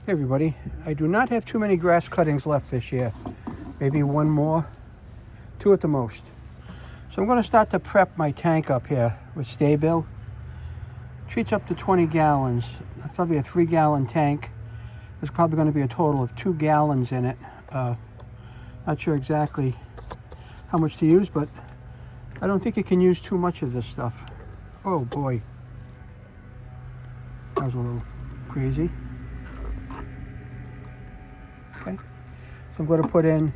Hey everybody, I do not have too many grass cuttings left this year. Maybe one more, two at the most. So I'm going to start to prep my tank up here with Sta-Bil. Treats up to 20 gallons. That's probably a 3-gallon tank. There's probably going to be a total of 2 gallons in it. Not sure exactly how much to use, but I don't think you can use too much of this stuff. Oh boy. That was a little crazy. Okay, so I'm going to put in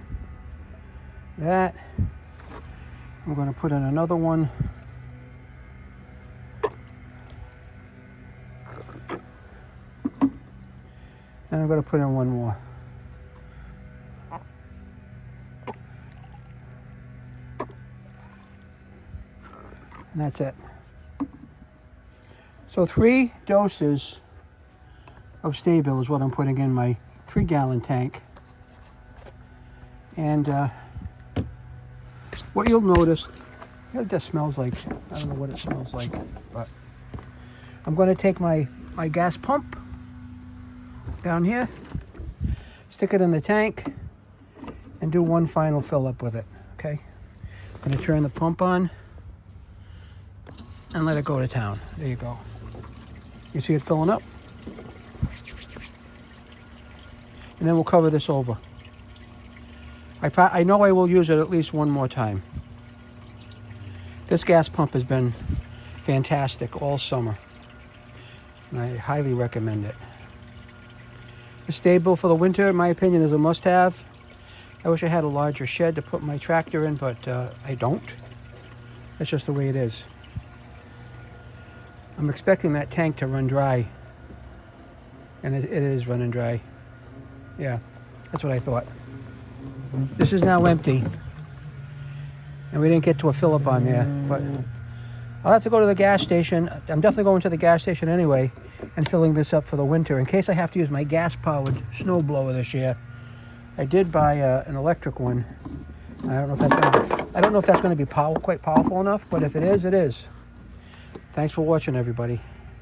that. I'm going to put in another one. And I'm going to put in one more. And that's it. So 3 doses of Sta-Bil is what I'm putting in my 3-gallon tank. And what you'll notice, it just smells like, I don't know what it smells like, but I'm going to take my gas pump down here, stick it in the tank, and do one final fill up with it, okay? I'm going to turn the pump on and let it go to town. There you go. You see it filling up? And then we'll cover this over. I know I will use it at least one more time. This gas pump has been fantastic all summer. And I highly recommend it. The Sta-Bil for the winter, in my opinion, is a must-have. I wish I had a larger shed to put my tractor in, but I don't. That's just the way it is. I'm expecting that tank to run dry. And it is running dry. Yeah, that's what I thought. This is now empty. And we didn't get to a fill-up on there, but I'll have to go to the gas station. I'm definitely going to the gas station anyway and filling this up for the winter in case I have to use my gas-powered snowblower this year. I did buy an electric one. I don't know if that's going to be quite powerful enough, but if it is, it is. Thanks for watching, everybody.